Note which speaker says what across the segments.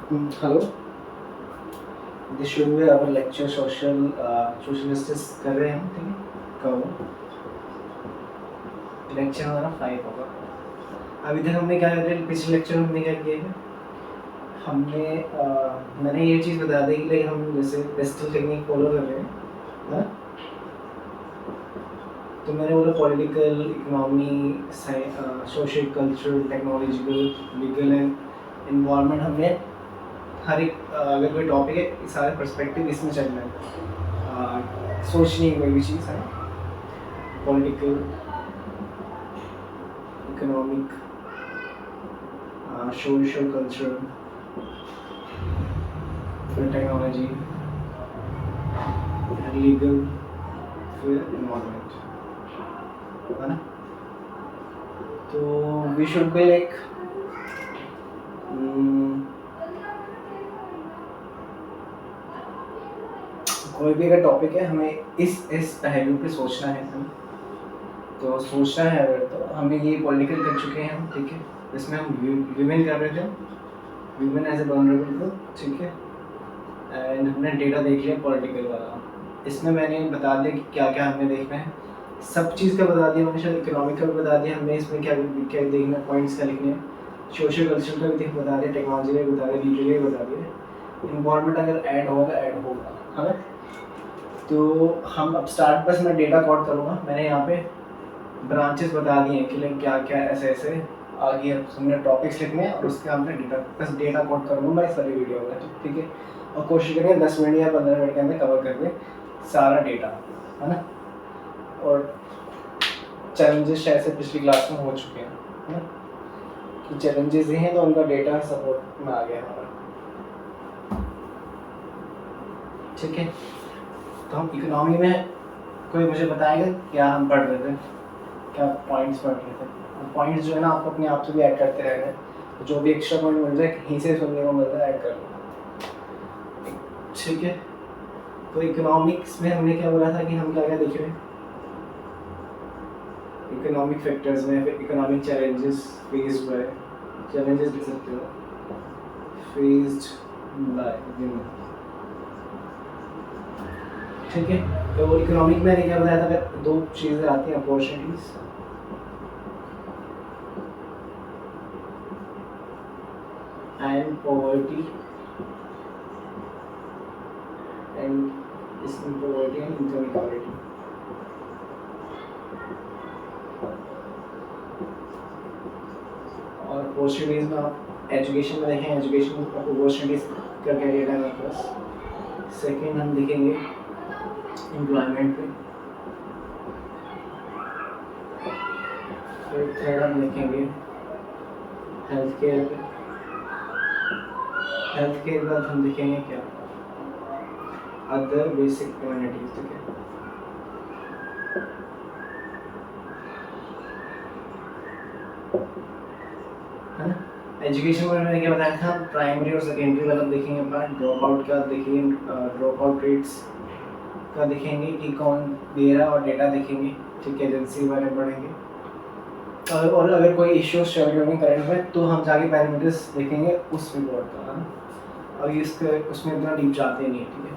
Speaker 1: Hello, this should be our lecture social justice कर रहे हैं हम, ठीक है। कहो, लेक्चर हमारा 5 होगा। अभी तक हमने क्या कर पिछले लेक्चर में हमने क्या किया है, हमने मैंने ये चीज़ बता दी कि लाइक हम जैसे पेस्टल टेक्निक फॉलो कर रहे हैं, है ना। तो मैंने बोला political, economy, social, cultural, technological, legal and environment, हमने हर एक अगर कोई टॉपिक है सारे पर्सपेक्टिव इसमें चलना है। सोचने की कोई भी चीज़ है, पॉलिटिकल, इकोनॉमिक, सोशल, कल्चरल, फिर टेक्नोलॉजी, लीगल, फिर इन्वायरमेंट, है ना। तो वी शुड बी लाइक कोई भी अगर टॉपिक है हमें इस पहलू पे सोचना है, तो सोचना है अगर, तो हमें ये पॉलिटिकल कर चुके हैं हम, ठीक है। इसमें हम वीमेन कर रहे थे, women as a vulnerable group, ठीक है। एंड हमने डेटा देख लिया पॉलिटिकल वाला। इसमें मैंने बता दिया कि क्या क्या हमें देखना है, सब चीज़ का बता दिया मैंने, शायद इकोनॉमिक का भी बता दिया हमने, इसमें क्या क्या देखना है, पॉइंट्स क्या लिखने हैं, सोशल कल्चर का भी बता दिया, टेक्नोलॉजी का भी बता दिया, लीगल का भी बता दिया, इन्वायरमेंट अगर ऐड होगा है ना। तो हम अब स्टार्ट, बस मैं डेटा कोड करूँगा। मैंने यहाँ पे ब्रांचेस बता दिए हैं कि लाइक क्या क्या ऐसे ऐसे आगे हमने टॉपिक्स लिखने हैं, और उसके हमने डेटा, बस डेटा कोड करूँगा मैं सारी वीडियो में, ठीक है। और कोशिश करेंगे 10 मिनट या 15 मिनट के अंदर कवर कर दें सारा डेटा, है ना। और चैलेंजेस शायद से पिछली क्लास में हो चुके हैं, है ना, कि चैलेंजेस ही हैं तो उनका डेटा सपोर्ट में आ गया हमारा, ठीक है। तो हम इकोनॉमी में, कोई मुझे बताएगा क्या हम पढ़ रहे थे, क्या पॉइंट्स पढ़ रहे थे। पॉइंट्स जो है ना, आपको अपने आप से भी ऐड करते रहना है, जो भी एक्स्ट्रा पॉइंट मिल जाए कहीं से सुनने को मिल रहा है ऐड कर लो, ठीक है। तो इकोनॉमिक्स में हमने क्या बोला था कि हम क्या क्या देख रहे हैं, इकोनॉमिक फैक्टर्स में, फिर economic challenges faced by, challenges लिख सकते हो, फेस्ड बाय, ठीक है। तो इकोनॉमिक में क्या बताया था, अगर दो चीज़ें आती हैं, अपॉर्चुनिटीज एंड पॉवर्टी, एंड इसमें पॉवर्टी एंड इनकम इक्वालिटी। और अपॉर्चुनिटीज में आप एजुकेशन में देखें, एजुकेशन अपॉर्चुनिटीज का क्या डेटा है हमारे पास। सेकेंड हम देखेंगे एम्प्लॉयमेंट पे, फिर थर्ड हम देखेंगे हेल्थ केयर पे, हेल्थ केयर के बाद हम देखेंगे क्या, अदर बेसिक कम्युनिटीज, ठीक है। है ना। एजुकेशन में मैंने क्या बताया था, प्राइमरी और सेकेंडरी वाला देखेंगे पार्ट, ड्रॉप आउट का देखेंगे, ड्रॉप आउट रेट्स का देखेंगे कि कौन दे रहा है, और डेटा देखेंगे, ठीक है। एजेंसी के बारे में पढ़ेंगे, और अगर कोई इश्यूज चल रहे होंगे करंट में, तो हम जाके पैरामीटर्स देखेंगे उस रिपोर्ट का, है ना। और इसके उसमें इतना डीप जाते नहीं है, ठीक है।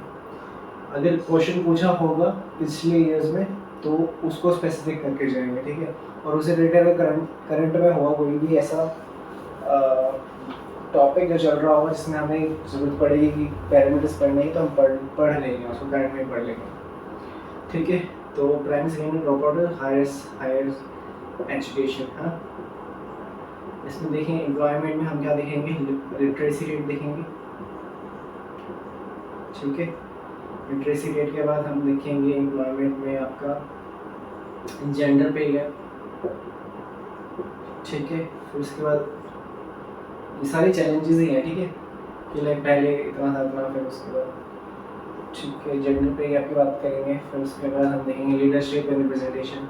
Speaker 1: अगर क्वेश्चन पूछा होगा पिछले ईयर्स में, तो उसको स्पेसिफिक करके जाएंगे, ठीक है। और उसे रिलेटेड अगर करंट में हुआ कोई भी ऐसा टॉपिक जो चल रहा होगा जिसमें हमें ज़रूरत पड़ेगी कि पैरामीटर्स पढ़ने की, तो हम पढ़ लेंगे उसको, करंट में पढ़ लेंगे, ठीक है। तो primary secondary drop out, higher education, है ना। इसमें देखेंगे एम्प्लॉयमेंट में हम क्या देखेंगे, लिटरेसी रेट देखेंगे, ठीक है। लिटरेसी रेट के बाद हम देखेंगे एम्प्लॉयमेंट में आपका जेंडर पे गैप, ठीक है। फिर उसके बाद ये सारी चैलेंजेस ही हैं, ठीक है, कि लाइक पहले इतना था इतना, फिर उसके बाद, ठीक है, जेंडर पे गैप की बात करेंगे। फिर उसके बाद हम देखेंगे लीडरशिप एंड रिप्रेजेंटेशन,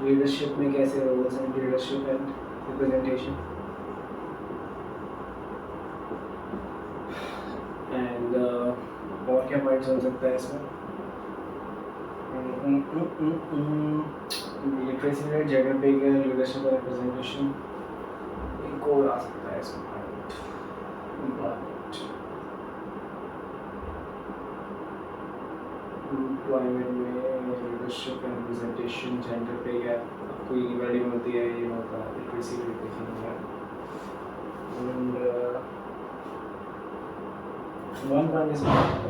Speaker 1: लीडरशिप में कैसे रोल्स हैं, लीडरशिप एंड रिप्रेजेंटेशन, एंड और क्या पॉइंट्स हो सकता है इसमें, लिटरेसी रेट, जेंडर पे गैप, लीडरशिप एंड रिप्रेजेंटेशन, एक और आ सकता है इसमें पॉइंट, एम्प्लॉयमेंट में लीडरशिप एंड रिप्रेजेंटेशन, जेंडर पे गैप, कोई इक्वालिटी होती है, ये होता है लिटरेसी रेट देखेंगे। एंड वन पॉइंट इज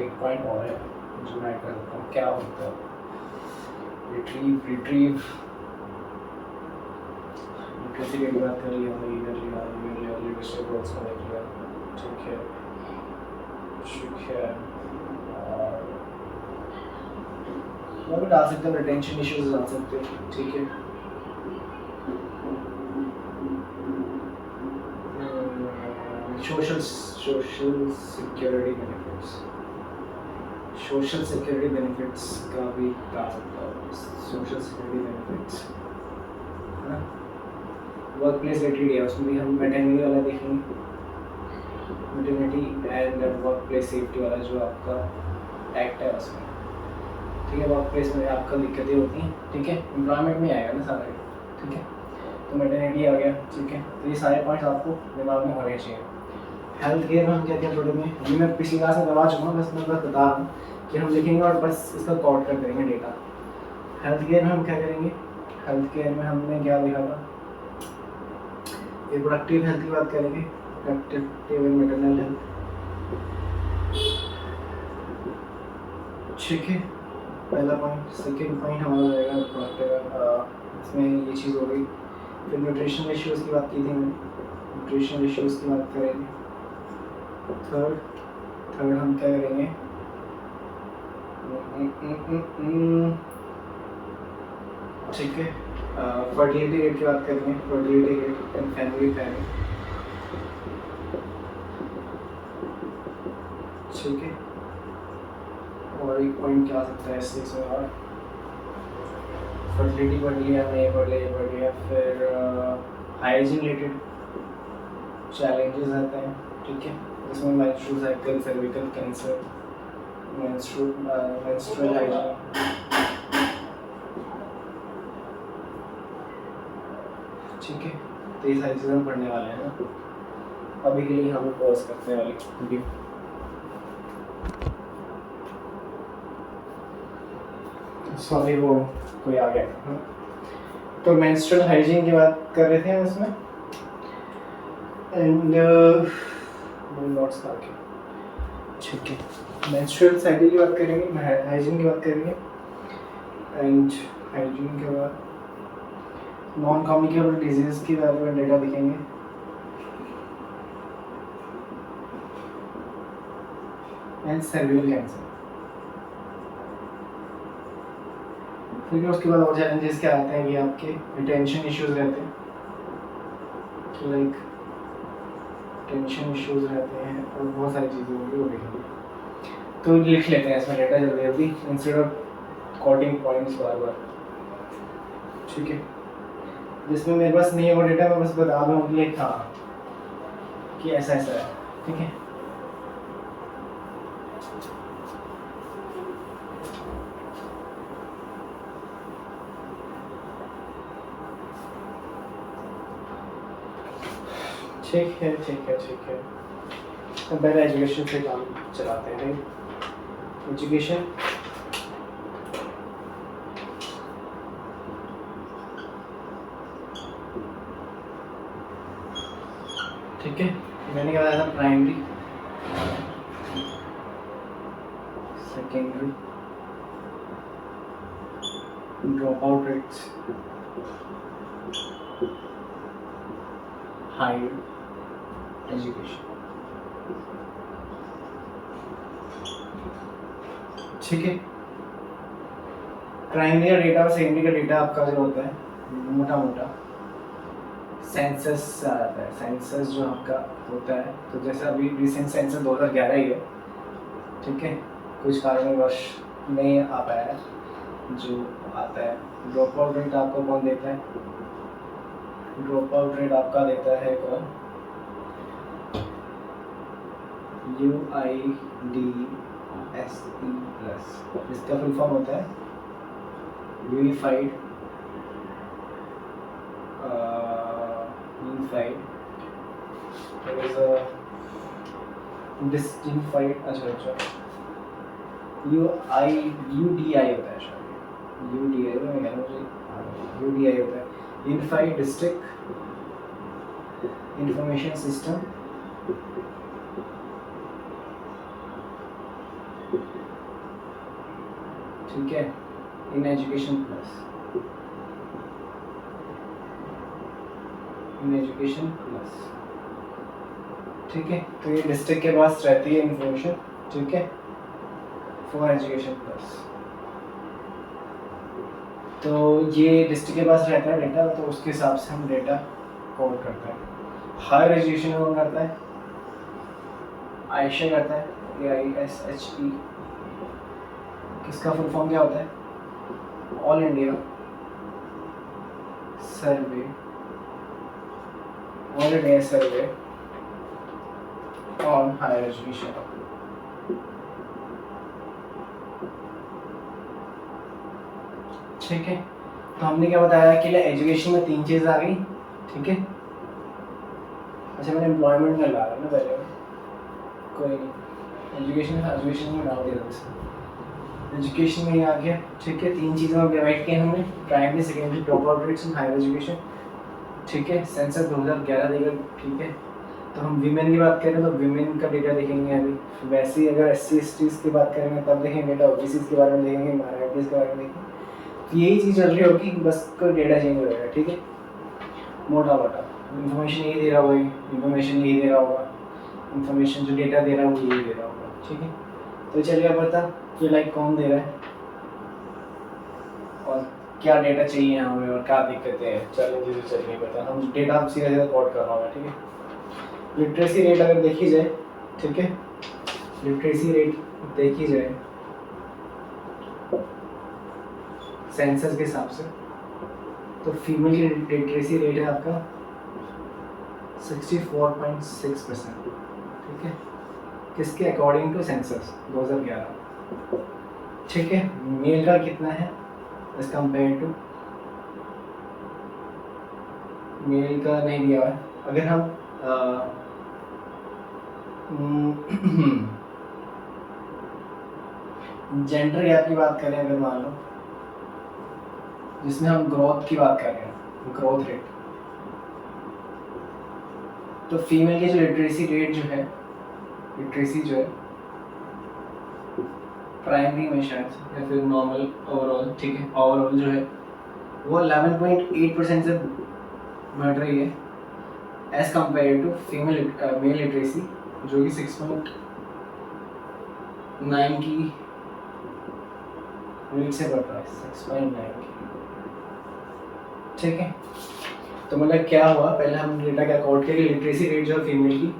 Speaker 1: एक पॉइंट और है जो मैं कर सकता हूँ, क्या होता है रिट्रीव लिटरेसी रेट की बात कर लिया, लीडरशिप रोल्स को देख लिया, ठीक है ठीक है। और मैं भी डाल सकता हूँ रिटेंशन इश्यूज डाल सकते हैं, ठीक है। Social security benefits, social security benefits का भी डाल सकता हूँ, सोशल सिक्योरिटी बेनिफिट्स है ना। वर्क प्लेस रिलेटेड है, उसमें भी हम मैटरनिटी वाला देखेंगे, maternity and work place safety वाला जो आपका एक्ट है उसमें, ठीक है। वर्क प्लेस में आपका दिक्कतें होती हैं, ठीक है, एम्प्लॉयमेंट में आएगा ना सारा, ठीक है। तो मैटरनिटी आ गया, ठीक है। तो ये सारे पॉइंट्स आपको दिमाग में होने चाहिए। हेल्थ केयर में हम कहते हैं थोड़े में, अभी मैं पिछली क्लास में करवा चुका हूँ, बस मैं बता रहा हूँ कि हम लिखेंगे और बस इसका कॉर्ड कर देंगे डेटा। हेल्थ केयर में हम क्या करेंगे, हेल्थ केयर में हमने क्या लिखा था, रिप्रोडक्टिव हेल्थ की बात करेंगे, रिप्रोडक्टिव एंड मैटरनल हेल्थ, ठीक है, पहला पॉइंट। सेकेंड पॉइंट हमारा रहेगा रिप्रोडक्टिव, इसमें ये चीज़ हो गई। फिर न्यूट्रिशन इश्यूज़ की बात की थी मैंने, न्यूट्रिशन इश्यूज़ की बात करेंगे। थर्ड हम क्या करेंगे, ठीक है, फर्टिलिटी रेट की बात करेंगे, fertility rate and family planning, ठीक है। और एक पॉइंट क्या आ सकता है इसमें और, फर्टिलिटी पढ़ लिया हमने, ये पढ़ लिया। फिर हाइजीन रिलेटेड चैलेंजेस आते हैं, ठीक है, इसमें menstrual cycle, cervical cancer, menstrual hygiene, ठीक है। तो ये सारी चीज़ें हम पढ़ने वाले हैं ना। अभी के लिए हम पॉज करने वाले वीडियो। सॉरी वो कोई आ गया। तो मेंस्ट्रुअल हाइजीन की बात कर रहे थे हम इसमें, एंड नोट्स का, ठीक है। मेंस्ट्रुअल साइकिल की बात करेंगे, हाइजीन की बात करेंगे, एंड हाइजीन के बाद नॉन कम्युनिकेबल डिजीज की बारे में डेटा दिखेंगे, एंड सर्विकल कैंसर। फिर उसके बाद और चैलेंजेस क्या आते हैं कि आपके रिटेंशन इश्यूज रहते हैं, लाइक टेंशन इश्यूज रहते हैं, और बहुत सारी चीज़ें होंगी वो देखेंगे। तो लिख लेते हैं इसमें डेटा जल्दी जल्दी, इंस्टेड ऑफ कोटिंग पॉइंट्स बार बार, ठीक है। जिसमें मेरे पास नहीं होगा डेटा, मैं बस बता दूँ कि हाँ कि ऐसा ऐसा है, ठीक है। ठीक है ठीक है ठीक है। तो पहले एजुकेशन से काम चलाते हैं। एजुकेशन, ठीक है, मैंने क्या बताया था, primary, secondary, drop out rates, higher education, ठीक है। प्राइमरी का डेटा और सेकेंडरी का डेटा आपका जो होता है मोटा मोटा सेंसस से आता है। सेंसस जो आपका होता है, तो जैसे अभी रिसेंट सेंसस 2011 ही है, ठीक है, कुछ कारणवश नहीं आ पाया है जो आता है। ड्रॉप आउट रेट आपको कौन देता है, ड्रॉप आउट रेट आपका देता है कौन, UIDSE प्लस, इसका फुल फॉर्म होता है यूनिफाइड डिस्टिंफाइड, अच्छा UDI होता है शायद, UDI मैं कह रहा हूँ, UDI होता है, यूनिफाइड डिस्ट्रिक्ट इंफॉर्मेशन सिस्टम। ठीक है, in education plus, in education plus. ठीक है, तो ये डिस्ट्रिक्ट के पास रहती है इंफॉर्मेशन। ठीक है, फॉर एजुकेशन प्लस, तो ये डिस्ट्रिक्ट के पास रहता है डेटा, तो उसके हिसाब से हम डेटा कोड करते हैं। हायर एजुकेशन कौन करता है? आयशा करता है, AISHE। किसका फुल फॉर्म क्या होता है? All India survey, all India survey on higher education. ठीक है, तो हमने क्या बताया कि एजुकेशन में 3 चीज़ आ गई। ठीक है, अच्छा मैंने एम्प्लॉयमेंट में ला रहा ना पहले, कोई नहीं, एजुकेशन में डाल दिया था, एजुकेशन में ही आ गया। ठीक है, 3 चीज़ों में डिवाइड किया हमने, primary secondary drop out rates in higher education. ठीक है, सेंसस 2011 देगा। ठीक है, तो हम वीमेन की बात करें तो वीमेन का डेटा देखेंगे अभी। वैसे ही अगर SC/STs की बात करेंगे तब देखेंगे डेटा, OBCs के बारे में देखेंगे, माइनॉरिटीज़ के बारे में देखेंगे। तो यही चीज़ चल रही होगी, बस कोई डेटा चेंज हो जाएगा। ठीक है, मोटा मोटा इन्फॉर्मेशन यही दे रहा होगा, इन्फॉर्मेशन यही दे रहा होगा, इन्फॉर्मेशन जो डेटा दे रहा है वो यही दे रहा होगा। ठीक है, तो चलिए अब बता कि लाइक कौन दे रहा है और क्या डेटा चाहिए हमें और क्या दिक्कतें हैं, चैलेंजेस चल रही है। हम डेटा सीधा सीधा कोड कर रहा हूँ। ठीक है, लिटरेसी रेट अगर देखी जाए, ठीक है, लिटरेसी रेट देखी जाए सेंसस के हिसाब से, तो फीमेल की लिटरेसी रेट है आपका 64.6%। ठीक है, किसके अकॉर्डिंग टू सेंसस 2011। ठीक है, मेल का कितना है एज कम्पेयर टू, मेल का नहीं दिया है। अगर हम जेंडर गैप की बात करें, अगर मान लो जिसमें हम ग्रोथ की बात कर रहे हैं, ग्रोथ रेट, तो फीमेल की जो लिटरेसी रेट जो है, लिटरेसी जो है प्राइमरी में शायद या फिर नॉर्मल ओवरऑल, ठीक है, ओवरऑल जो है वो 11.8% से बढ़ रही है as compare to female male literacy जो कि 6.9 की रेट से बढ़ रहा है, 6.9 की। ठीक है, तो मतलब क्या हुआ, पहले हम डेटा का कोड किया कि लिटरेसी रेट जो है फीमेल की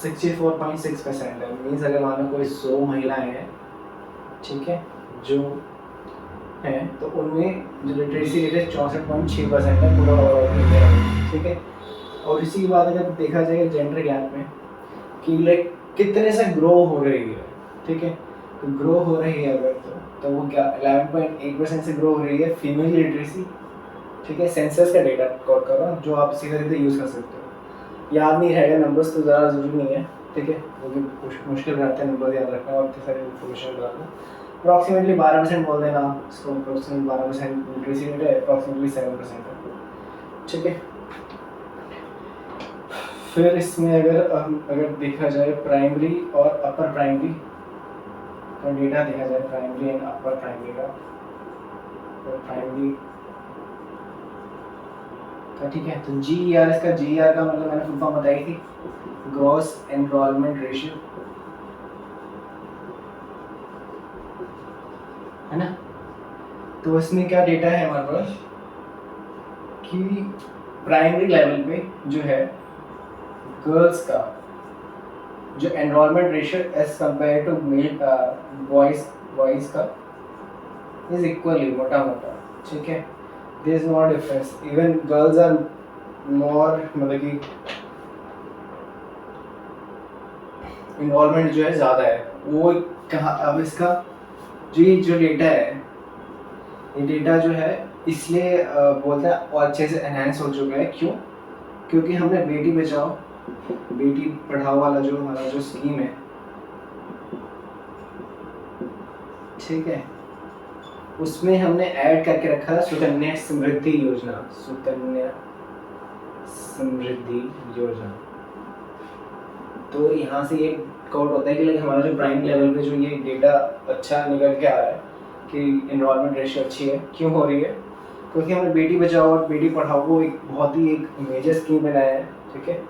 Speaker 1: 64.6% है। मीन्स अगर मान लो कोई 100 महिलाएं हैं, ठीक है, जो हैं, तो उनमें जो लिटरेसी रेट है 64.6% है पूरा ओवरऑल इंडिया में। ठीक है, और इसी के बाद अगर देखा जाए जेंडर गैप में कि लाइक कितने से ग्रो हो रही है। ठीक है, तो ग्रो हो रही है अगर तो वो क्या 11.8% से ग्रो हो रही है फीमेल लिटरेसी। ठीक है, सेंसस का डेटा कोड कर रहा हूँ जो आप सीधे सीधे यूज़ कर सकते हो। याद नहीं रहेगा नंबर्स तो ज़्यादा ज़रूरी नहीं है। ठीक है, वो भी मुश्किल रहता है नंबर याद रखना और इतने सारे इन्फॉर्मेशन डालना। अप्रॉक्सीमेटली 12% बोल देना, इसको अप्रॉक्सीमेटली 12% लिटरेसी रेट है, अप्रॉक्सीमेटली 7% है। ठीक है, फिर इसमें अगर देखा जाए प्राइमरी और अपर प्राइमरी का डेटा देखा जाए, प्राइमरी एंड अपर प्राइमरी का, तो प्राइमरी का ठीक है, तो GER का मतलब मैंने फुल फॉर्म बताई थी, ग्रॉस एनरोलमेंट रेशियो, है ना। तो इसमें क्या डेटा है हमारे पास कि प्राइमरी लेवल पे जो है गर्ल्स का जो enrolment ratio as compare to male boys का इज इक्वली मोटा मोटा। ठीक है, there is no difference, even girls are more, मतलब कि इन्वॉल्वमेंट जो है ज़्यादा है। वो कहाँ, अब इसका जो डेटा है, ये डेटा जो है इसलिए बोलते हैं और अच्छे से एनहांस हो चुका है। क्यों? क्योंकि हमने बेटी बचाओ बेटी पढ़ाओ वाला जो हमारा जो स्कीम है, ठीक है, उसमें हमने ऐड करके रखा था सुकन्या समृद्धि योजना। सुकन्या समृद्धि योजना। तो यहाँ से ये काउंट होता है कि लाइक हमारा जो प्राइम लेवल पे जो ये डेटा अच्छा निकल के आ रहा है कि एनरोलमेंट रेशियो अच्छी है। क्यों हो रही है? क्योंकि हमने बेटी बचाओ और बेटी पढ़ाओ को एक बहुत ही एक मेजर स्कीम बनाया है, ठीक है,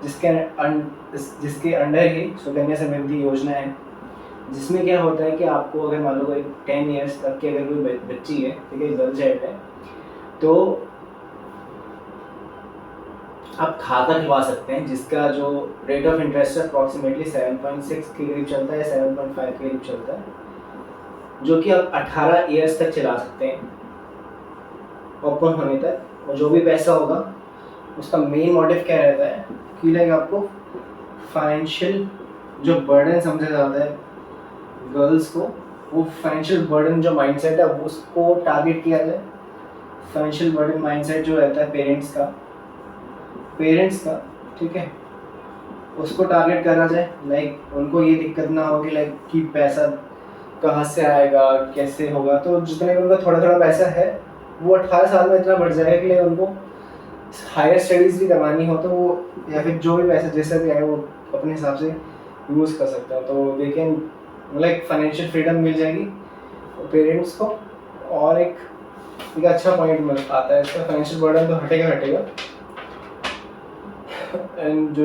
Speaker 1: जिसके अंडर ही सुकन्या समृद्धि योजना है, जिसमें क्या होता है कि आपको अगर मान लो कोई 10 ईयर्स तक की अगर कोई बच्ची है, ठीक है, गर्ल चाइल्ड है, तो आप खाता खुलवा सकते हैं जिसका जो रेट ऑफ इंटरेस्ट है अप्रॉक्सीमेटली 7.6 के करीब चलता है, 7.5 के करीब चलता है, जो कि आप 18 ईयर्स तक चला सकते हैं ओपन होने तक। और जो भी पैसा होगा उसका मेन मोटिव क्या रहता है कि लाइक आपको फाइनेंशियल जो बर्डन समझा जाता है गर्ल्स को, वो फाइनेंशियल बर्डन जो माइंडसेट है उसको टारगेट किया जाए। फाइनेंशियल बर्डन माइंडसेट जो रहता है पेरेंट्स का, ठीक है, उसको टारगेट करा जाए। लाइक उनको ये दिक्कत ना हो कि लाइक कि पैसा कहाँ से आएगा, कैसे होगा। तो जितने भी उनका थोड़ा थोड़ा पैसा है वो 18 साल में इतना बढ़ जाएगा कि लाइक उनको हायर स्टडीज़ भी करवानी हो तो वो, या फिर जो भी पैसा जैसा भी आए वो अपने हिसाब से यूज़ कर सकता है। तो लेकिन लाइक फाइनेंशियल फ्रीडम मिल जाएगी पेरेंट्स को, और एक अच्छा पॉइंट मिल आता है इसका, फाइनेंशियल बर्डन तो हटेगा। एंड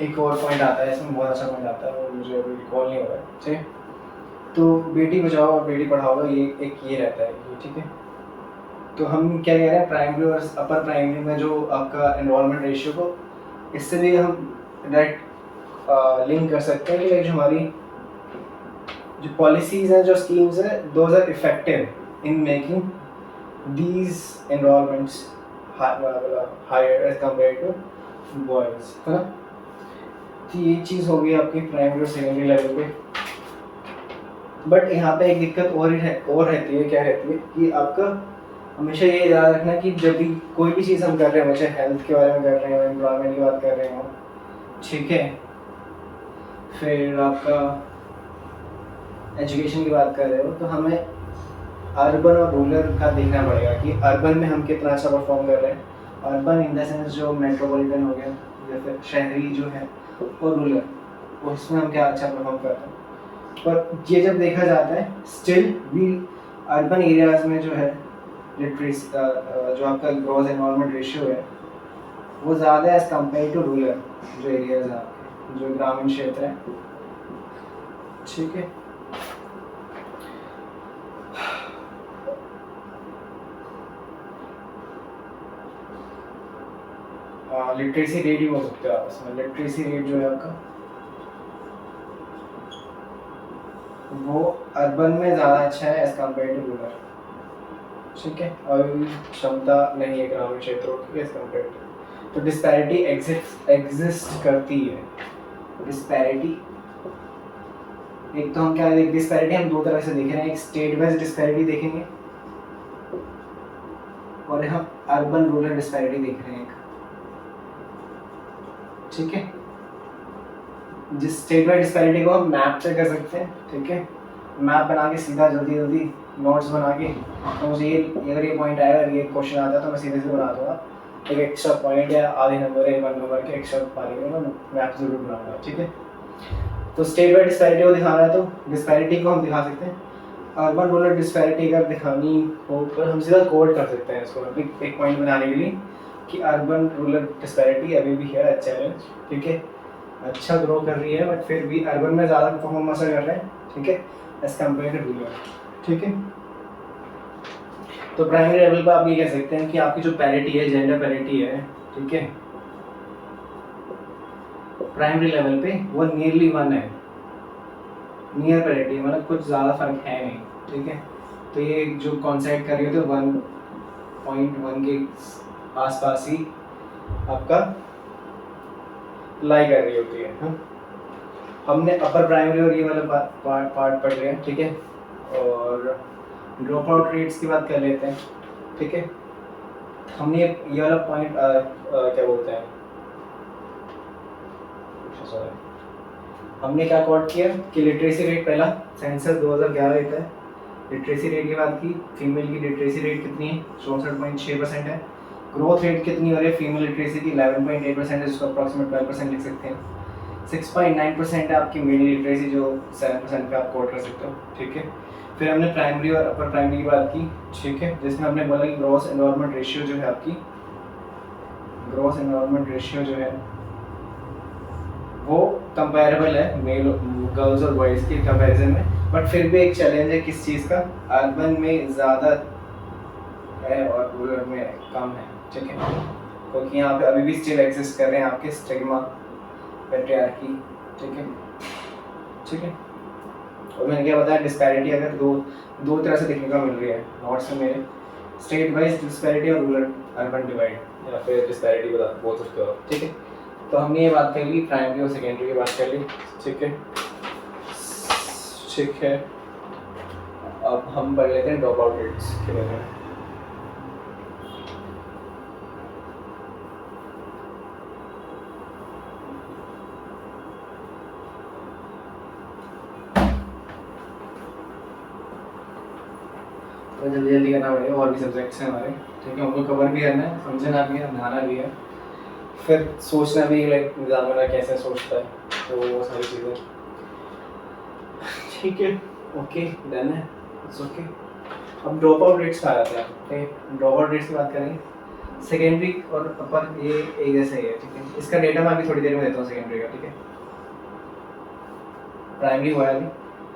Speaker 1: एक और पॉइंट आता है इसमें, बहुत अच्छा पॉइंट आता है, वो मुझे अभी रिकॉल नहीं हो रहा है, ठीक है। तो बेटी बचाओ और बेटी पढ़ाओ ये रहता है, ठीक है। तो हम क्या कह रहे हैं, प्राइमरी और अपर प्राइमरी में जो आपका एनरोलमेंट रेशियो को, इससे भी हम डायरेक्ट लिंक कर सकते हैं कि लाइक जो हमारी जो पॉलिसीज़ हैं, जो स्कीम्स हैं, those are effective in making these enrolments higher as compare to boys, है ना। तो ये चीज़ हो गई आपकी प्राइमरी और सेकेंडरी लेवल पे। बट यहाँ पे एक दिक्कत और रहती है, क्या रहती है कि आपका हमेशा ये याद रखना कि जब भी कोई भी चीज़ हम कर रहे हैं, हमेशा हेल्थ के बारे में कर रहे हो, एम्प्लॉयमेंट की बात कर रहे हो, ठीक है, फिर आपका एजुकेशन की बात कर रहे हो, तो हमें अर्बन और रूरल का देखना पड़ेगा कि अर्बन में हम कितना अच्छा परफॉर्म कर रहे हैं। अर्बन इन द सेंस जो मेट्रोपॉलिटन हो गया या फिर शहरी जो है, और रूरल, उसमें हम क्या अच्छा परफॉर्म कर रहे हैं। पर ये जब देखा जाता है, स्टिल भी अर्बन एरियाज़ में जो है लिटरेसी जो आपका ग्रॉस एनरोलमेंट रेशियो है वो ज़्यादा है एज कम्पेयर टू रूरल जो एरियाज़ हैं आपके, जो ग्रामीण क्षेत्र हैं, ठीक है। लिटरेसी रेट ही हो सकते हो आप इसमें। लिटरेसी रेट जो है आपका वो अर्बन में ज़्यादा अच्छा है एज कम्पेयर टू रूरल, ठीक है। और क्षमता नहीं है ग्रामीण क्षेत्रों की एज कम्पेयर टू। तो डिस्पैरिटी एग्जिस्ट करती है। डिस्पैरिटी, एक तो हम क्या डिस्पैरिटी हम दो तरह से देख रहे हैं, एक स्टेट वाइज डिस्पैरिटी देखेंगे और हम अर्बन रूरल डिस्पैरिटी देख रहे हैं, ठीक है। जिस स्टेट वाइज डिस्पैरिटी को हम मैप से कर सकते हैं, ठीक है, मैप बना के सीधा जल्दी नोट्स बना के, तो मुझे ये अगर ये पॉइंट आएगा, ये क्वेश्चन आता है तो मैं सीधे से बना दूंगा, एक एक्स्ट्रा पॉइंट या आधे नंबर या 1 नंबर के एक्स्ट्रा पाने में मैं मैप जरूर बनाऊंगा, ठीक है। तो स्टेट वाइड डिस्पैरिटी को दिखाना है तो डिस्पैरिटी को हम दिखा सकते हैं। अर्बन रूरल डिस्पैरिटी अगर दिखानी हो तो हम सीधा कोड कर सकते हैं इसको एक पॉइंट बनाने के लिए कि अर्बन रूरल डिस्पैरिटी अभी भी है चैलेंज, ठीक है, अच्छा ग्रो कर रही है, बट फिर भी अर्बन में ज़्यादा परफॉर्मेंस कर रहे हैं, ठीक है, एज कम्पेयर टू रूरल, ठीक है। तो प्राइमरी लेवल पर आप ये कह सकते हैं कि आपकी जो पैरिटी है, जेंडर पैरिटी है, ठीक है, प्राइमरी लेवल पे वो नियरली 1 है, नियर पैरिटी, मतलब कुछ ज़्यादा फर्क है नहीं, ठीक है। तो ये जो कॉन्सेप्ट कर रही हो तो 1.1 के आसपास ही आपका लाई कर रही होती है, हाँ? हमने अपर प्राइमरी और ये वाला पार्ट पढ़ लिया, ठीक है। और ड्रॉप आउट रेट्स की बात कर लेते हैं, ठीक है। हमने ये वाला पॉइंट क्या बोलते हैं, सॉरी, हमने क्या कॉट किया कि लिटरेसी रेट पहला सेंसस 2011 देता है, लिटरेसी रेट की बात की, फीमेल की लिटरेसी रेट कितनी है 64.6% है, ग्रोथ रेट कितनी हो रही है फीमेल लिटरेसी की 11.8% है, जिसको अप्रॉक्सीमेट 12% लिख सकते हैं, 6.9% है आपकी मेल लिटरेसी जो 7% पे आप कोट कर सकते हो, ठीक है। फिर हमने प्राइमरी और अपर प्राइमरी की बात की, ठीक है, जिसमें हमने बोला कि ग्रॉस एनवायरनमेंट रेशियो जो है आपकी, ग्रॉस एनवायरनमेंट रेशियो जो है वो कंपेरेबल है मेल गर्ल्स और बॉयज़ के कंपैरिजन में, बट फिर भी एक चैलेंज है किस चीज़ का, अर्बन में ज़्यादा है और रूरल में कम है, ठीक है, क्योंकि यहाँ पे अभी भी स्टिल एग्जिस्ट कर रहे हैं आपके स्टिग्मा, पैट्रियार्की, ठीक है, ठीक है। और मैंने क्या बताया डिस्पैरिटी अगर दो तरह से देखने को मिल रही है नॉट्स में मेरे, स्टेट वाइज डिस्पैरिटी और रूरल अर्बन डिवाइड या फिर डिस्पैरिटी बोल सकते हो, ठीक है। तो हमने ये बात कर ली प्राइमरी और सेकेंडरी की बात कर ली, ठीक है, ठीक है। अब हम पढ़ लेते हैं ड्रॉप आउट रेट्स के बारे में। तो जल्दी जल्दी करना पड़ेगा, और भी सब्जेक्ट्स हैं हमारे, ठीक है, उनको कवर भी करना है, समझना भी है, बनाना भी है, फिर सोचना भी लाइक एग्जामिनर कैसे सोचता है, तो वो सारी चीज़ें, ठीक है, ओके डन है, इट्स ओके। अब ड्रॉप आउट रेट्स कहा जाता है, ठीक है, ड्रॉप आउट रेट्स की बात करेंगे, सेकेंडरी और अपर ये एक जैसा ही है, ठीक है, इसका डेटा मैं अभी थोड़ी देर में देता हूँ सेकेंडरी का, ठीक है, प्राइमरी हुआ है अभी,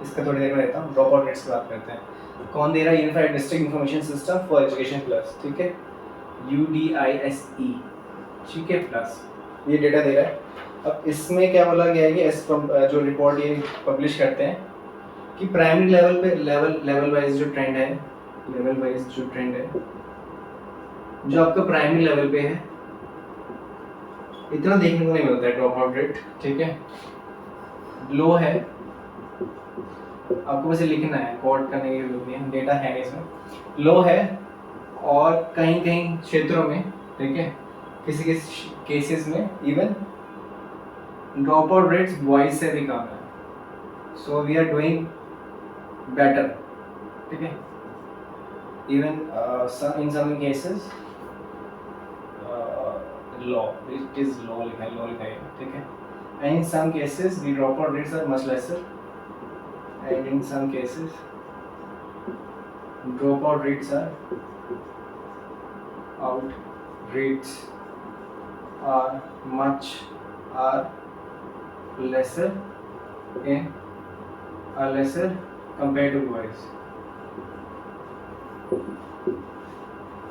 Speaker 1: इसका थोड़ी देर में देता हूँ, ड्रॉप आउट रेट्स की बात करते हैं। कौन दे रहा है, unified district information system for education plus, ठीक है, UDISE, ठीक है, प्लस ये डेटा दे रहा है। अब इसमें क्या बोला गया है कि जो रिपोर्ट ये पब्लिश करते हैं कि प्राइमरी लेवल पे लेवल वाइज जो ट्रेंड है, लेवल वाइज जो ट्रेंड है जो आपका प्राइमरी लेवल पे है, इतना देखने को नहीं मिलता है ड्रॉप आउट रेट, ठीक है, लो है, आपको बस लिखना है, कोड करने की जरूरत नहीं है, डेटा है इसमें, लो है, और कहीं कहीं क्षेत्रों में, ठीक है, किसी किसी केसेस में even drop out rates boys से भी कम है, so we are doing better, ठीक है, even in some cases low, it is low लिखा है, ठीक है, and in some cases the drop out rates are much lesser, and in some cases dropout rates are lesser compared to boys,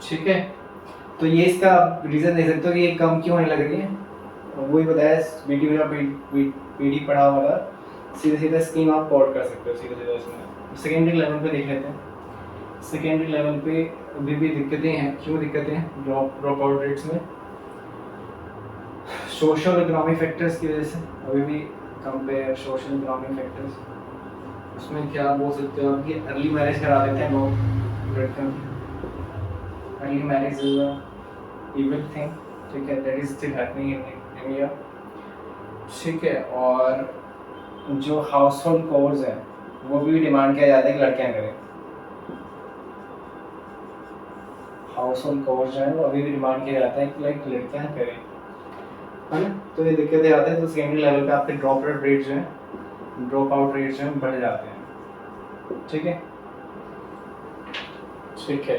Speaker 1: ठीक है। तो ये इसका रीजन दे सकते हो कि ये कम क्यों होने लग रही है, वही बताया पीडी पढ़ा वाला, सीधे सीधे स्कीम आप कोड कर सकते हो सीधे सीधे इसमें। सेकेंडरी लेवल पे देख लेते हैं, सेकेंडरी लेवल पे अभी भी दिक्कतें हैं, क्यों दिक्कतें हैं ड्रॉप आउट रेट्स में, सोशल इकोनॉमिक फैक्टर्स की वजह से, अभी भी कंपेयर सोशल इकोनॉमिक फैक्टर्स, उसमें क्या बोल सकते हो कि अर्ली मैरिज करा देते हैं लोग लड़कियों की, early marriage is a evil thing, ठीक है, that is still happening in India, ठीक है। और जो हाउस होल्ड कोर्स है वो भी डिमांड किया जाता है कि लड़कियां करें, हाउस होल्ड कोर्स जो है वो अभी भी डिमांड किया जाता है कि लाइक लड़कियां करें, है ना। तो ये दिक्कतें आते हैं, तो सेकेंडरी लेवल पे आपके ड्रॉप आउट रेट जो है बढ़ जाते हैं, ठीक है, ठीक है।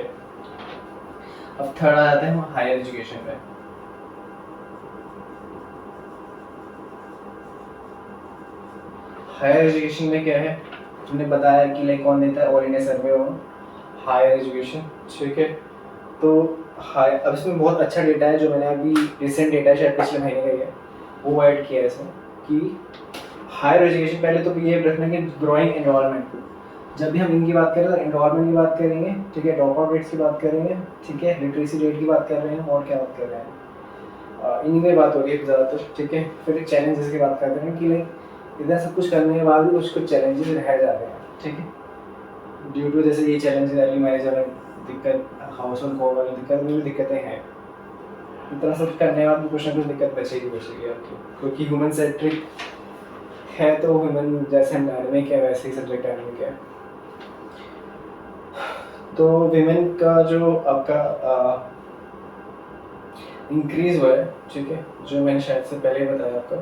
Speaker 1: अब थर्ड आ जाते हैं हायर एजुकेशन पे, हायर एजुकेशन में क्या है, तुमने बताया कि लाइक कौन देता है, all India survey on higher education, ठीक है। तो अब इसमें बहुत अच्छा डेटा है जो मैंने अभी रिसेंट डेटा है शायद पिछले महीने का ही है, वो ऐड किया है इसमें कि हायर एजुकेशन, पहले तो ये रखना कि ग्रोइंग एनवायरनमेंट, जब भी हम इनकी बात करें तो एनवायरनमेंट की बात करेंगे, ठीक है, ड्रॉप आउट रेट्स की बात करेंगे, ठीक है, लिटरेसी रेट की बात कर रहे हैं, और क्या बात कर रहे हैं, इन्हीं में बात हो रही है ज़्यादातर, ठीक है। फिर चैलेंजेस की बात करते हैं कि लाइक इतना सब कुछ करने के बाद भी कुछ चैलेंजेस रह जा रहे हैं, ठीक है, ड्यू टू जैसे ये चैलेंजेस अर्ली मैरिज वाला दिक्कत, हाउस होल्ड कोड वाली दिक्कत, में भी दिक्कतें हैं, इतना सब करने के बाद भी कुछ ना कुछ दिक्कत बचेगी आपकी, क्योंकि ह्यूमन सेंट्रिक है तो ह्यूमन जैसे हम डायनेमिक है वैसे ही सब्जेक्ट डायनेमिक है। तो विमेन का जो आपका इंक्रीज हुआ है, ठीक है, जो मैंने शायद से पहले ही बताया आपका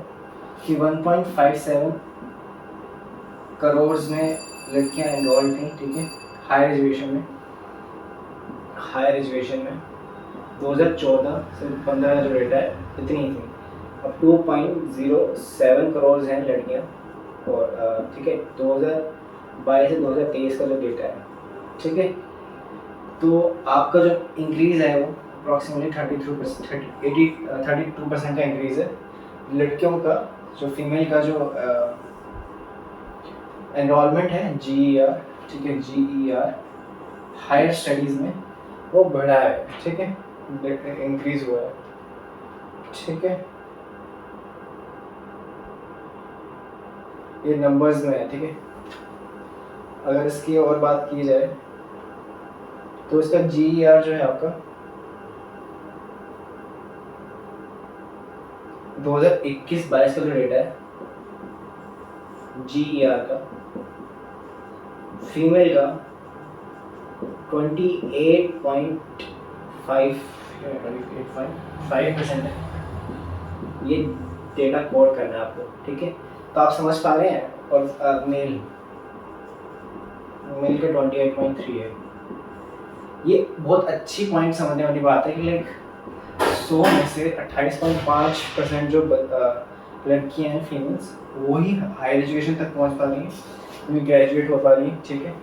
Speaker 1: कि 1.57 करोड़ में लड़कियां एनरोल थी, ठीक है, हायर एजुकेशन में 2014 से 15 जो डेटा है इतनी ही थी। अब 2.07 करोड़ हैं लड़कियां, और ठीक है 2022 से 2023 का जो डेटा है, ठीक है, तो आपका जो इंक्रीज़ है वो अप्रॉक्सीमेटली 32% का इंक्रीज़ है। लड़कियों का जो फीमेल का जो एनरोलमेंट है GER, ठीक है, GER हायर स्टडीज़ में वो बढ़ा है, ठीक है, इंक्रीज़ हुआ है, ठीक है, ये नंबर्स में है, ठीक है। अगर इसकी और बात की जाए तो इसका GER जो है आपका 2021-22 का जो डेटा है GER का फीमेल का 28.5% है। ये डेटा कोड करना है आपको, ठीक है, तो आप समझ पा रहे हैं। और मेल का 28.3 है। ये बहुत अच्छी पॉइंट समझने वाली बात है कि लाइक 100 में से 28.5% जो लड़कियां हैं फीमेल्स, वही हायर एजुकेशन तक पहुंच पा रही हैं, ग्रेजुएट हो पा रही हैं, ठीक है,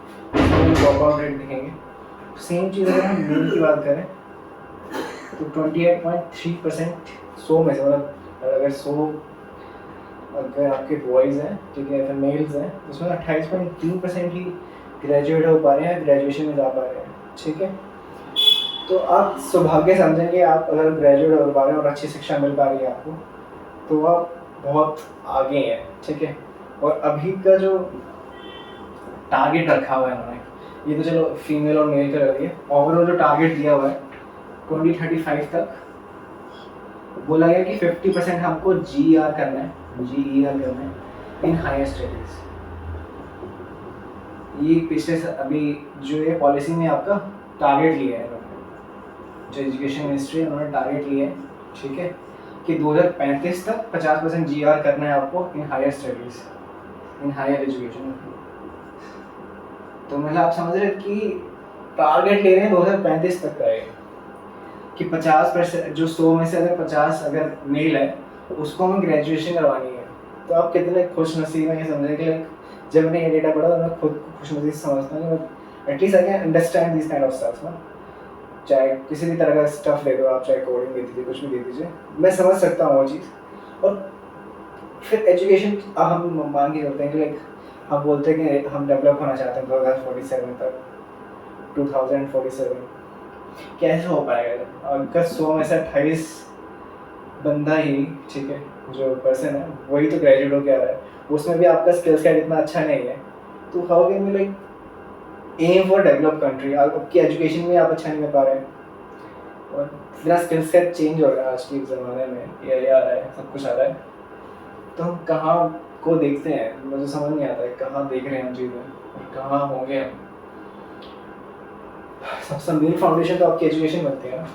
Speaker 1: ड्रॉप आउट रेट दिखेंगे। सेम चीज़ अगर हम मेल की बात करें तो 28.3% 100 में से, मतलब अगर आपके बॉयज़ हैं, ठीक है, फिर मेल्स हैं, उसमें 28.3% ही ग्रेजुएट हो पा रहे हैं, ग्रेजुएशन में जा पा रहे हैं, ठीक है। तो आप सौभाग्य समझेंगे आप अगर ग्रेजुएट हो पा रहे हैं और अच्छी शिक्षा मिल पा रही है आपको, तो आप बहुत आगे हैं, ठीक है। और अभी का जो टारगेट रखा हुआ है उन्होंने, ये तो चलो फीमेल और मेल का कर दिया, ओवरऑल जो टारगेट दिया हुआ है 2035 तक बोला गया कि 50% हमको GER करना है इन हायर स्टडीज। ये पिछले अभी जो ये पॉलिसी में आपका टारगेट लिया है जो एजुकेशन मिनिस्ट्री उन्होंने टारगेट लिया है, ठीक है, कि 2035 तक 50% GER करना है आपको in higher studies, in higher education. तो मतलब आप समझ रहे कि टारगेट ले रहे हैं 2035 तक का है कि 50% जो 100 में से अगर 50 अगर मेल है उसको हमें ग्रेजुएशन करवानी है। तो आप कितने खुश नसीब हैं ये समझे कि लाइक जब मैंने ये डेटा पढ़ा तो मैं खुद खुश नसीब समझता हूँ कि at least I can understand this kind of stuff ना। चाहे किसी भी तरह का स्टफ ले दो आप, चाहे कोडिंग दे दीजिए, कुछ भी दे दीजिए, मैं समझ सकता हूँ वो चीज़। और फिर एजुकेशन हम मान के चलते हैं कि लाइक हम बोलते हैं कि हम डेवलप होना चाहते हैं 2047 तक, 2047 कैसे हो पाएगा अगर 100 में से 28 बंदा ही, ठीक है, जो पर्सन है वही तो ग्रेजुएट होकर आ रहा है, उसमें भी आपका स्किल सेट इतना अच्छा नहीं है, तो how can you like am for develop country? आपकी एजुकेशन में आप अच्छा नहीं कर पा रहे हैं और इतना स्किल सेट चेंज हो रहा है आज के ज़माने में, ये आ रहा है, सब कुछ आ रहा है, तो हम कहाँ को देखते हैं? मुझे समझ नहीं आता है कहाँ देख रहे हैं हम चीज़ें और कहाँ होंगे हम। सबसे मेन फाउंडेशन तो आपकी एजुकेशन बनती है ना,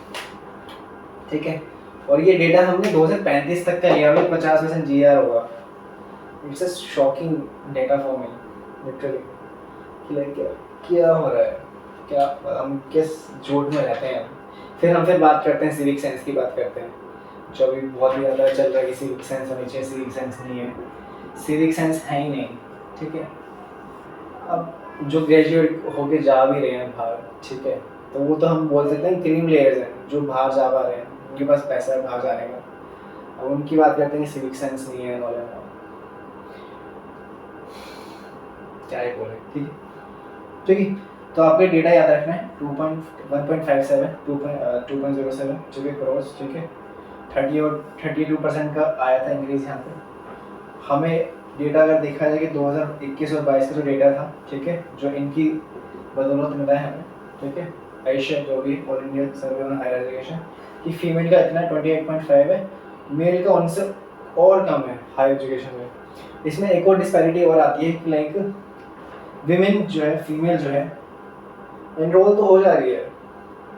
Speaker 1: ठीक है। और ये डेटा हमने 2035 तक का लिया हुआ, 50% GER होगा। It's a shocking data for me literally कि लाइक क्या हो रहा है, क्या हम किस झूठ में रहते हैं। फिर बात करते हैं सिविक सेंस की, बात करते हैं जो अभी बहुत ही ज़्यादा चल रहा है कि सिविक सेंस होनी चाहिए, सिविक सेंस नहीं है, सिविक सेंस है ही नहीं, ठीक है। अब जो ग्रेजुएट होके जा भी रहे हैं बाहर, ठीक है, तो वो तो हम बोल सकते हैं क्रीम लेयर्स हैं जो बाहर जा पा रहे हैं, उनके पास पैसा है बाहर जाने का। अब उनकी बात करते हैं सिविक सेंस नहीं है, नॉलेज क्या ही बोले, ठीक है, ठीक है। तो आपके डेटा याद रखना है 1.57 2.07 ठीक है करोड़, ठीक है, 32% का आया था इंक्रीज यहाँ पे। हमें डेटा अगर देखा जाए कि 2021 और 22 का जो डेटा था, ठीक है, जो इनकी बदौलत मिला है हमें, ठीक है, आयशा जो भी all India survey on higher education कि फीमेल का इतना 28.5 है, मेल का उनसे और कम है हायर एजुकेशन में। इसमें एक और डिस्पैरिटी और आती है कि लाइक विमेन जो है, फीमेल जो है, एनरोल तो हो जा रही है,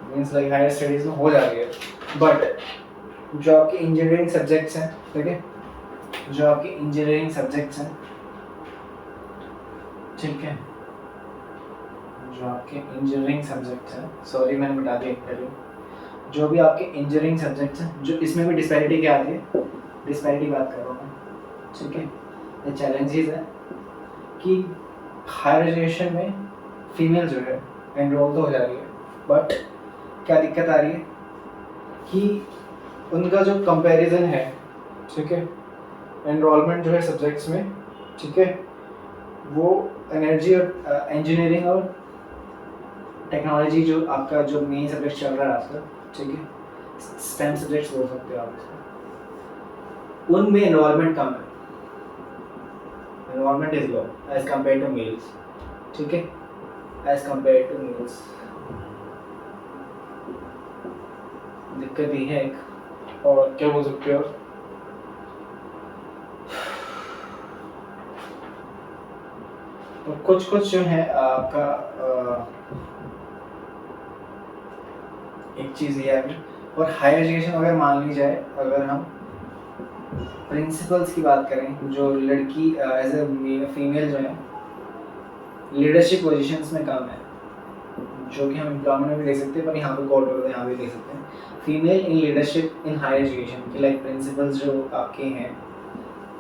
Speaker 1: मीन्स लाइक हायर स्टडीज में हो जा रही है, बट जो आपके इंजीनियरिंग सब्जेक्ट्स हैं, ठीक है, जो आपके इंजीनियरिंग सब्जेक्ट्स हैं, ठीक है, जो आपके इंजीनियरिंग सब्जेक्ट्स हैं, सॉरी मैंने बता दिया पहले, जो भी आपके इंजीनियरिंग सब्जेक्ट्स हैं, जो इसमें भी डिस्पैरिटी क्या आती है, डिस्पैरिटी बात कर रहा हूँ मैं, ठीक है, ये चैलेंजेस है कि हायर एजुकेशन में फीमेल जो है एनरोल तो हो जा रही है, बट क्या दिक्कत आ रही है कि उनका जो कंपैरिजन है, ठीक है, एनरोलमेंट जो है सब्जेक्ट्स में, ठीक है, वो एनर्जी और इंजीनियरिंग और टेक्नोलॉजी जो आपका जो मेन सब्जेक्ट चल रहा है आजकल, ठीक है, स्टेम सब्जेक्ट्स बोल सकते हो आप इसको, उनमें एनरोलमेंट कम है, enrolment is low as compare to males, ठीक है, एज कम्पेयर टू मेल्स। दिक्कत ये है एक, और क्या बोल सकते हो, तो कुछ कुछ जो है आपका एक चीज़ ये है, और हायर एजुकेशन अगर मान ली जाए, अगर हम प्रिंसिपल्स की बात करें, जो लड़की एज ए फीमेल जो है लीडरशिप पोजीशंस में कम है, जो कि हम एम्प्लॉयमेंट में भी देख सकते हैं, पर यहाँ पे गौर करो यहाँ भी देख सकते हैं, female in leadership in higher education की, लाइक प्रिंसिपल्स जो आपके हैं,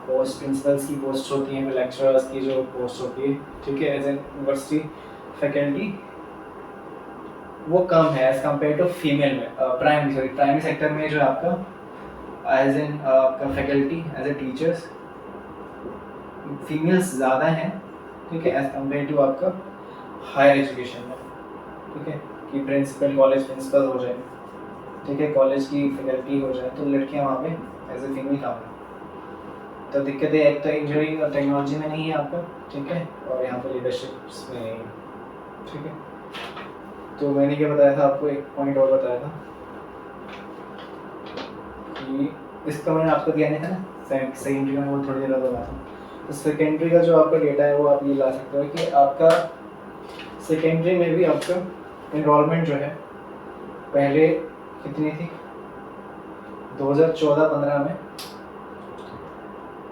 Speaker 1: पोस्ट प्रिंसिपल्स की पोस्ट होती हैं, लेक्चरर्स की जो पोस्ट होती है, ठीक है, एज एन यूनिवर्सिटी फैकल्टी, वो कम है एज कम्पेयर टू फीमेल में, प्राइमरी सेक्टर में जो आपका एज एन आपका faculty as a teachers females ज़्यादा हैं, ठीक है, एज कम्पेयर टू आपका हायर एजुकेशन में, ठीक है, कि प्रिंसिपल कॉलेज प्रिंसिपल हो जाए, ठीक है, कॉलेज की फैकल्टी हो जाए, तो लड़कियां वहाँ पे एज ए फीमेल कम है। तो दिक्कत है, एक तो इंजीनियरिंग और टेक्नोलॉजी में नहीं है आपका, ठीक है, और यहाँ पे लीडरशिप में नहीं है, ठीक है। तो मैंने क्या बताया था आपको, एक पॉइंट और बताया था कि इसका मैंने आपको दिया नहीं था ना, सेकेंडरी का, वो थोड़ी देर बताया था। तो सेकेंडरी का जो आपका डेटा है वो आप ये ला सकते हो कि आपका सेकेंडरी में भी आपका एनरोलमेंट जो है पहले कितनी थी, 2014-15 में,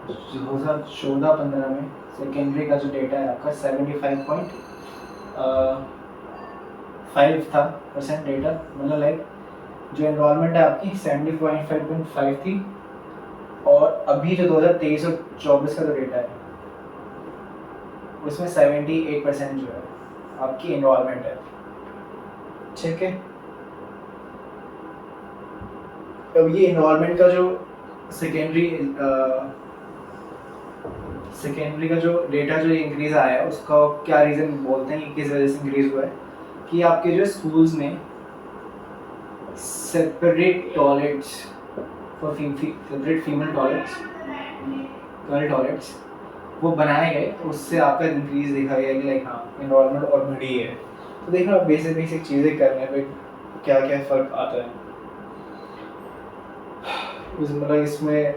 Speaker 1: 2014-15 में सेकेंडरी का जो डेटा है आपका 75.5 था % डेटा, मतलब लाइक जो एनरोलमेंट है आपकी 70.5 थी, और अभी जो 2023 और 24 का जो डेटा है उसमें 78% जो है आपकी एनरोलमेंट है, ठीक है। अब ये एनरोलमेंट का जो सेकेंडरी का जो डेटा जो इंक्रीज आया है, उसका क्या रीज़न बोलते हैं कि किस वजह से इंक्रीज हुआ है, कि आपके जो स्कूल्स में separate toilets for separate female toilets, girl toilets वो बनाए गए, तो उससे आपका इंक्रीज देखा गया कि लाइक हाँ एनरोलमेंट और बढ़ी है। तो देखो आप बेसिक चीज़ें करने पे क्या क्या फ़र्क आता है, मतलब इसमें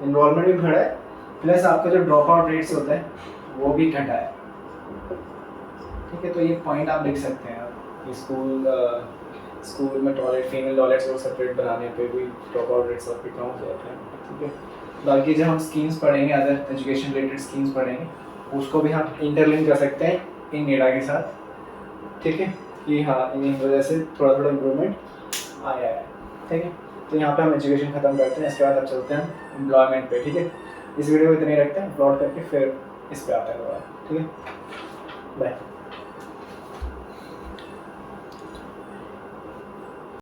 Speaker 1: एनरोलमेंट भी बढ़ा है, प्लस आपका जो ड्रॉप आउट रेट्स होता है वो भी घटा है, ठीक है। तो ये पॉइंट आप लिख सकते हैं आप, स्कूल में टॉयलेट फीमेल टॉयलेट्स को सेपरेट बनाने पे भी ड्रॉप आउट रेट्स आपके कम हो जाते हैं, ठीक है। बाकी जब हम स्कीम्स पढ़ेंगे, अदर एजुकेशन रिलेटेड स्कीम्स पढ़ेंगे, उसको भी हम इंटरलिंक कर सकते हैं इन नीडा के साथ, ठीक है, कि हाँ इन वजह से थोड़ा इम्प्रूवमेंट आया है, ठीक है। तो यहाँ पे हम एजुकेशन ख़त्म करते हैं, इसके बाद अब चलते हैं एम्प्लॉयमेंट पे, ठीक है। इस वीडियो को इतने ही रखते हैं, अपलोड करके फिर इस पे आता है दोबारा, ठीक है, बाय।